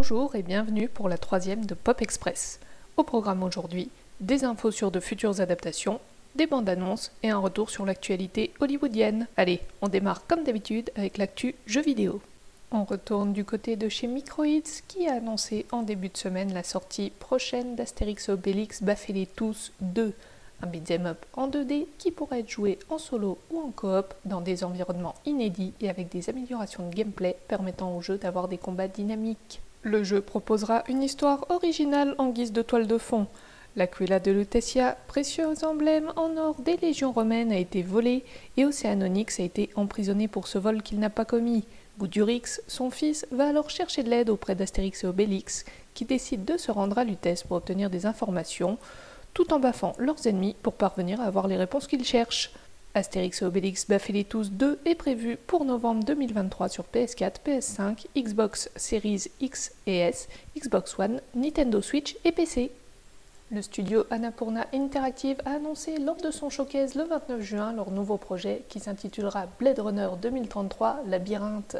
Bonjour et bienvenue pour la troisième de Pop Express. Au programme aujourd'hui, des infos sur de futures adaptations, des bandes annonces et un retour sur l'actualité hollywoodienne. Allez, on démarre comme d'habitude avec l'actu jeux vidéo. On retourne du côté de chez Microids qui a annoncé en début de semaine la sortie prochaine d'Astérix et Obélix Baffez-les tous 2, un beat'em up en 2D qui pourrait être joué en solo ou en coop dans des environnements inédits et avec des améliorations de gameplay permettant au jeu d'avoir des combats dynamiques. Le jeu proposera une histoire originale en guise de toile de fond. L'Aquila de Lutetia, précieux emblème en or des légions romaines, a été volé et Océanonyx a été emprisonné pour ce vol qu'il n'a pas commis. Goudurix, son fils, va alors chercher de l'aide auprès d'Astérix et Obélix, qui décident de se rendre à Lutèce pour obtenir des informations, tout en baffant leurs ennemis pour parvenir à avoir les réponses qu'ils cherchent. Astérix et Obélix Baffez-les tous 2 est prévu pour novembre 2023 sur PS4, PS5, Xbox Series X et S, Xbox One, Nintendo Switch et PC. Le studio Annapurna Interactive a annoncé lors de son showcase le 29 juin leur nouveau projet qui s'intitulera Blade Runner 2033 Labyrinthe.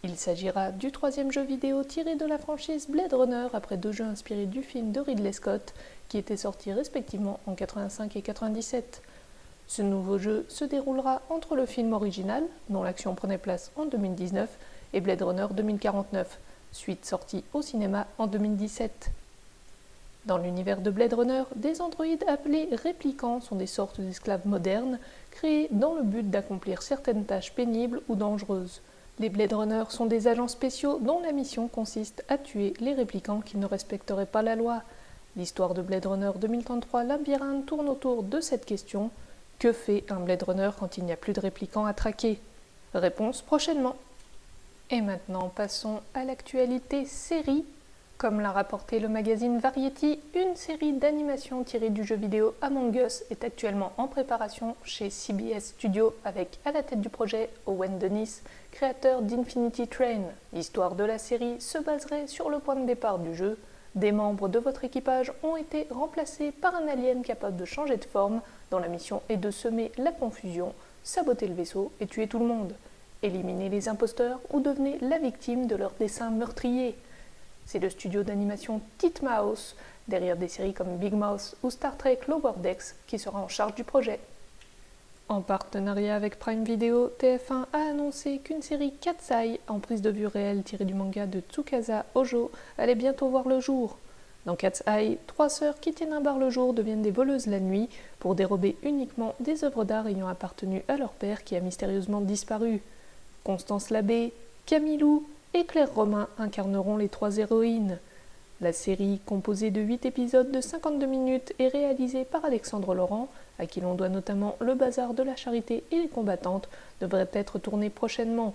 Il s'agira du troisième jeu vidéo tiré de la franchise Blade Runner après deux jeux inspirés du film de Ridley Scott qui étaient sortis respectivement en 85 et 97. Ce nouveau jeu se déroulera entre le film original, dont l'action prenait place en 2019, et Blade Runner 2049, suite sortie au cinéma en 2017. Dans l'univers de Blade Runner, des androïdes appelés réplicants sont des sortes d'esclaves modernes, créés dans le but d'accomplir certaines tâches pénibles ou dangereuses. Les Blade Runners sont des agents spéciaux dont la mission consiste à tuer les réplicants qui ne respecteraient pas la loi. L'histoire de Blade Runner 2033 Labyrinthe tourne autour de cette question. Que fait un Blade Runner quand il n'y a plus de réplicants à traquer? Réponse prochainement. Et maintenant, passons à l'actualité série. Comme l'a rapporté le magazine Variety, une série d'animation tirée du jeu vidéo Among Us est actuellement en préparation chez CBS Studios avec à la tête du projet Owen Dennis, créateur d'Infinity Train. L'histoire de la série se baserait sur le point de départ du jeu. Des membres de votre équipage ont été remplacés par un alien capable de changer de forme, dont la mission est de semer la confusion, saboter le vaisseau et tuer tout le monde. Éliminez les imposteurs ou devenez la victime de leurs desseins meurtriers. C'est le studio d'animation Titmouse, derrière des séries comme Big Mouth ou Star Trek Lower Decks, qui sera en charge du projet. En partenariat avec Prime Video, TF1 a annoncé qu'une série Cat's Eye, en prise de vue réelle tirée du manga de Tsukasa Ojo, allait bientôt voir le jour. Dans Cat's Eye, trois sœurs qui tiennent un bar le jour deviennent des voleuses la nuit pour dérober uniquement des œuvres d'art ayant appartenu à leur père qui a mystérieusement disparu. Constance Labbé, Camille Lou et Claire Romain incarneront les trois héroïnes. La série, composée de 8 épisodes de 52 minutes, est réalisée par Alexandre Laurent, à qui l'on doit notamment Le Bazar de la Charité et Les Combattantes, devrait être tournée prochainement.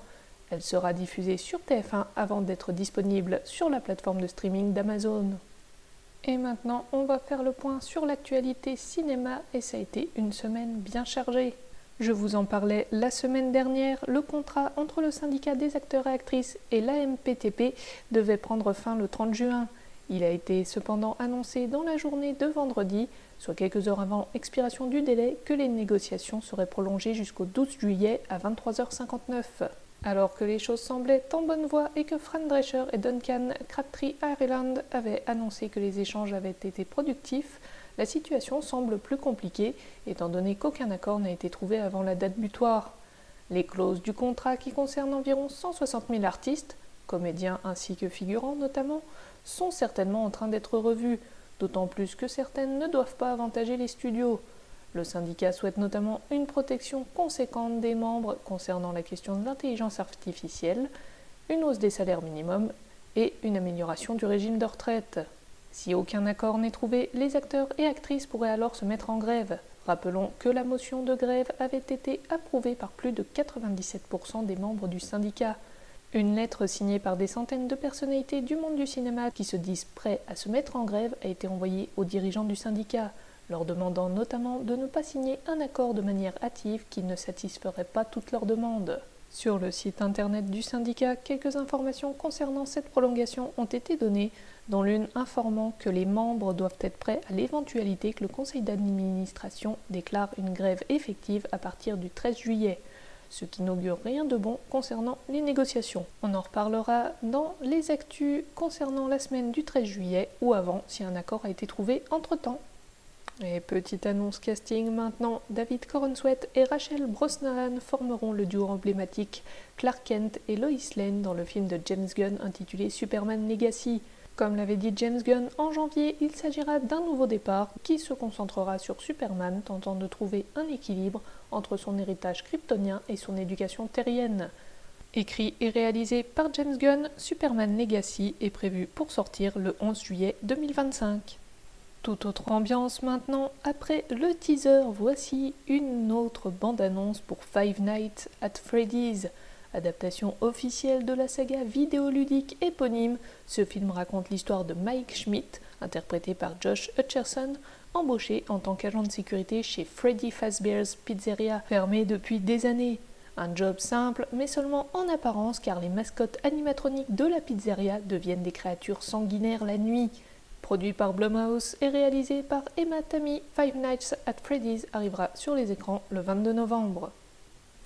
Elle sera diffusée sur TF1 avant d'être disponible sur la plateforme de streaming d'Amazon. Et maintenant, on va faire le point sur l'actualité cinéma et ça a été une semaine bien chargée. Je vous en parlais la semaine dernière, le contrat entre le syndicat des acteurs et actrices et l'AMPTP devait prendre fin le 30 juin. Il a été cependant annoncé dans la journée de vendredi, soit quelques heures avant expiration du délai, que les négociations seraient prolongées jusqu'au 12 juillet à 23h59. Alors que les choses semblaient en bonne voie et que Fran Drescher et Duncan Crabtree-Ireland avaient annoncé que les échanges avaient été productifs, la situation semble plus compliquée, étant donné qu'aucun accord n'a été trouvé avant la date butoir. Les clauses du contrat qui concernent environ 160 000 artistes, comédiens ainsi que figurants notamment, sont certainement en train d'être revues, d'autant plus que certaines ne doivent pas avantager les studios. Le syndicat souhaite notamment une protection conséquente des membres concernant la question de l'intelligence artificielle, une hausse des salaires minimums et une amélioration du régime de retraite. Si aucun accord n'est trouvé, les acteurs et actrices pourraient alors se mettre en grève. Rappelons que la motion de grève avait été approuvée par plus de 97% des membres du syndicat. Une lettre signée par des centaines de personnalités du monde du cinéma qui se disent prêts à se mettre en grève a été envoyée aux dirigeants du syndicat, leur demandant notamment de ne pas signer un accord de manière hâtive qui ne satisferait pas toutes leurs demandes. Sur le site internet du syndicat, quelques informations concernant cette prolongation ont été données, dont l'une informant que les membres doivent être prêts à l'éventualité que le conseil d'administration déclare une grève effective à partir du 13 juillet. ce qui n'augure rien de bon concernant les négociations. On en reparlera dans les actus concernant la semaine du 13 juillet ou avant si un accord a été trouvé entre-temps. Et petite annonce casting maintenant, David Corenswet et Rachel Brosnahan formeront le duo emblématique Clark Kent et Lois Lane dans le film de James Gunn intitulé Superman Legacy. Comme l'avait dit James Gunn en janvier, il s'agira d'un nouveau départ qui se concentrera sur Superman tentant de trouver un équilibre entre son héritage kryptonien et son éducation terrienne. Écrit et réalisé par James Gunn, Superman Legacy est prévu pour sortir le 11 juillet 2025. Toute autre ambiance maintenant, après le teaser, voici une autre bande-annonce pour Five Nights at Freddy's. Adaptation officielle de la saga vidéoludique éponyme, ce film raconte l'histoire de Mike Schmidt, interprété par Josh Hutcherson, embauché en tant qu'agent de sécurité chez Freddy Fazbear's Pizzeria, fermée depuis des années. Un job simple, mais seulement en apparence car les mascottes animatroniques de la pizzeria deviennent des créatures sanguinaires la nuit. Produit par Blumhouse et réalisé par Emma Tammi, Five Nights at Freddy's arrivera sur les écrans le 22 novembre.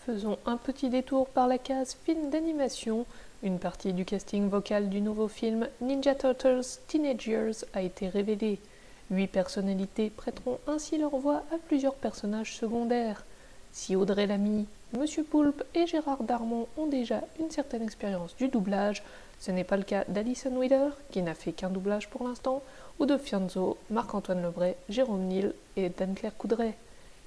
Faisons un petit détour par la case film d'animation. Une partie du casting vocal du nouveau film Ninja Turtles Teenage Years a été révélée. 8 personnalités prêteront ainsi leur voix à plusieurs personnages secondaires. Si Audrey Lamy, Monsieur Poulpe et Gérard Darmon ont déjà une certaine expérience du doublage, ce n'est pas le cas d'Alison Wheeler, qui n'a fait qu'un doublage pour l'instant, ou de Fianzo, Marc-Antoine Lebray, Jérôme Nil et Dan-Claire Coudray.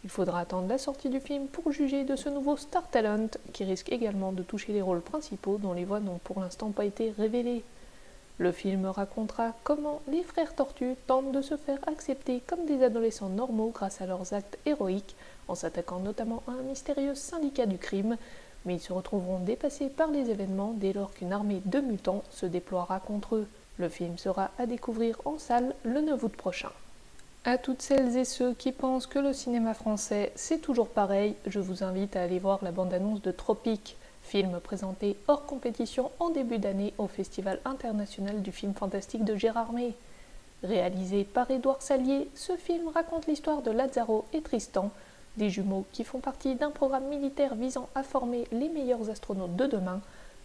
Il faudra attendre la sortie du film pour juger de ce nouveau Star Talent, qui risque également de toucher les rôles principaux dont les voix n'ont pour l'instant pas été révélées. Le film racontera comment les frères Tortues tentent de se faire accepter comme des adolescents normaux grâce à leurs actes héroïques, en s'attaquant notamment à un mystérieux syndicat du crime, mais ils se retrouveront dépassés par les événements dès lors qu'une armée de mutants se déploiera contre eux. Le film sera à découvrir en salle le 9 août prochain. À toutes celles et ceux qui pensent que le cinéma français c'est toujours pareil, je vous invite à aller voir la bande-annonce de Tropique, film présenté hors compétition en début d'année au Festival international du film fantastique de Gérardmer. Réalisé par Édouard Salier, ce film raconte l'histoire de Lazzaro et Tristan, des jumeaux qui font partie d'un programme militaire visant à former les meilleurs astronautes de demain,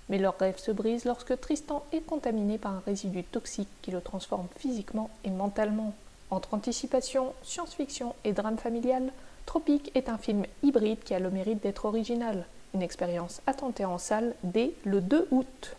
mais leur rêve se brise lorsque Tristan est contaminé par un résidu toxique qui le transforme physiquement et mentalement. Entre anticipation, science-fiction et drame familial, Tropique est un film hybride qui a le mérite d'être original. Une expérience à tenter en salle dès le 2 août.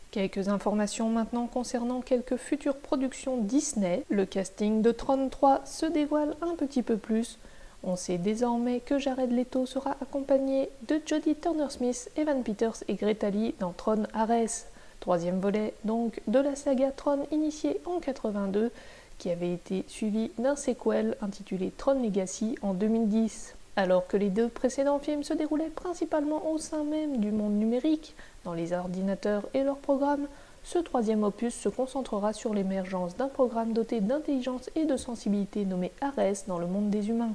Quelques informations maintenant concernant quelques futures productions Disney. Le casting de Tron 3 se dévoile un petit peu plus. On sait désormais que Jared Leto sera accompagné de Jodie Turner-Smith, Evan Peters et Greta Lee dans Tron Ares. Troisième volet donc de la saga Tron initiée en 82, qui avait été suivi d'un sequel intitulé Tron Legacy en 2010. Alors que les 2 précédents films se déroulaient principalement au sein même du monde numérique, dans les ordinateurs et leurs programmes, ce troisième opus se concentrera sur l'émergence d'un programme doté d'intelligence et de sensibilité nommé Ares dans le monde des humains.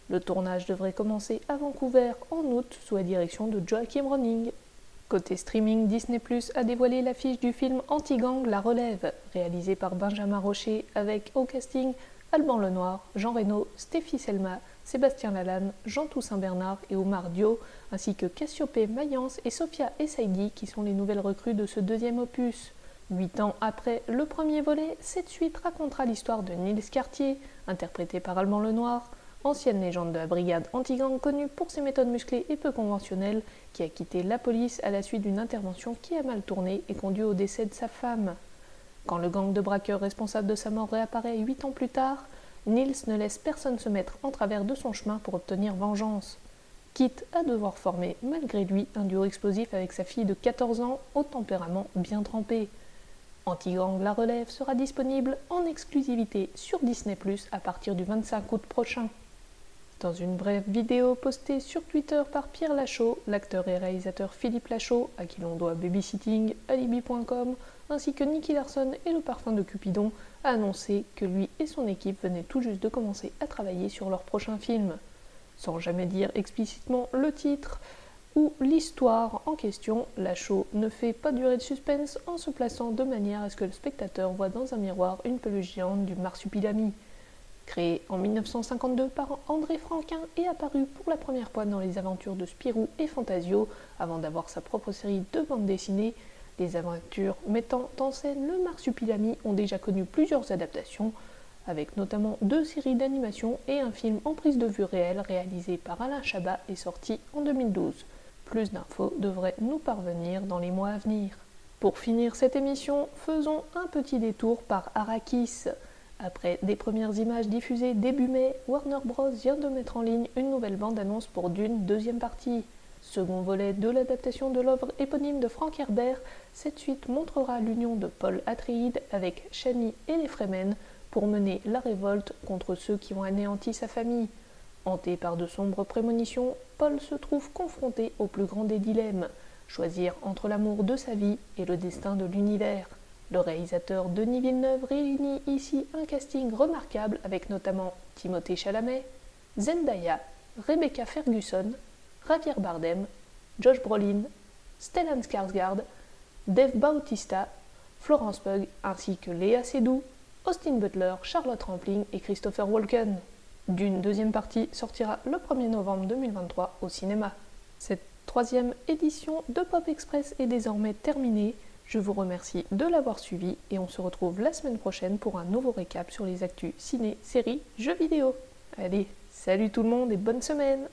Le tournage devrait commencer à Vancouver en août sous la direction de Joachim Ronning. Côté streaming, Disney+ a dévoilé l'affiche du film Anti-Gang La Relève, réalisé par Benjamin Rocher avec au casting Alban Lenoir, Jean Reno, Stéphie Selma, Sébastien Lalanne, Jean Toussaint Bernard et Omar Dio, ainsi que Cassiopée Mayence et Sophia Essaidi qui sont les nouvelles recrues de ce deuxième opus. 8 ans après le premier volet, cette suite racontera l'histoire de Nils Cartier, interprété par Alban Lenoir, ancienne légende de la brigade anti-gang connue pour ses méthodes musclées et peu conventionnelles, qui a quitté la police à la suite d'une intervention qui a mal tourné et conduit au décès de sa femme. Quand le gang de braqueurs responsable de sa mort réapparaît 8 ans plus tard, Nils ne laisse personne se mettre en travers de son chemin pour obtenir vengeance. Quitte à devoir former, malgré lui, un duo explosif avec sa fille de 14 ans au tempérament bien trempé. Anti-Gang La Relève sera disponible en exclusivité sur Disney+ à partir du 25 août prochain. Dans une brève vidéo postée sur Twitter par Pierre Lachaud, l'acteur et réalisateur Philippe Lachaud, à qui l'on doit Babysitting, Alibi.com, ainsi que Nicky Larson et le parfum de Cupidon, a annoncé que lui et son équipe venaient tout juste de commencer à travailler sur leur prochain film. Sans jamais dire explicitement le titre ou l'histoire en question, Lachaud ne fait pas durer de suspense en se plaçant de manière à ce que le spectateur voit dans un miroir une peluche géante du marsupilami. Créé en 1952 par André Franquin et apparu pour la première fois dans les aventures de Spirou et Fantasio avant d'avoir sa propre série de bande dessinée, les aventures mettant en scène le Marsupilami ont déjà connu plusieurs adaptations, avec notamment 2 séries d'animation et un film en prise de vue réelle réalisé par Alain Chabat et sorti en 2012. Plus d'infos devraient nous parvenir dans les mois à venir. Pour finir cette émission, faisons un petit détour par Arrakis. Après des premières images diffusées début mai, Warner Bros vient de mettre en ligne une nouvelle bande-annonce pour Dune deuxième partie. Second volet de l'adaptation de l'œuvre éponyme de Frank Herbert, cette suite montrera l'union de Paul Atreides avec Chani et les Fremen pour mener la révolte contre ceux qui ont anéanti sa famille. Hanté par de sombres prémonitions, Paul se trouve confronté au plus grand des dilemmes, choisir entre l'amour de sa vie et le destin de l'univers. Le réalisateur Denis Villeneuve réunit ici un casting remarquable avec notamment Timothée Chalamet, Zendaya, Rebecca Ferguson, Javier Bardem, Josh Brolin, Stellan Skarsgård, Dave Bautista, Florence Pugh ainsi que Léa Seydoux, Austin Butler, Charlotte Rampling et Christopher Walken. Dune deuxième partie sortira le 1er novembre 2023 au cinéma. Cette 3e édition de Pop Express est désormais terminée. Je vous remercie de l'avoir suivi et on se retrouve la semaine prochaine pour un nouveau récap sur les actus ciné, séries, jeux vidéo. Allez, salut tout le monde et bonne semaine!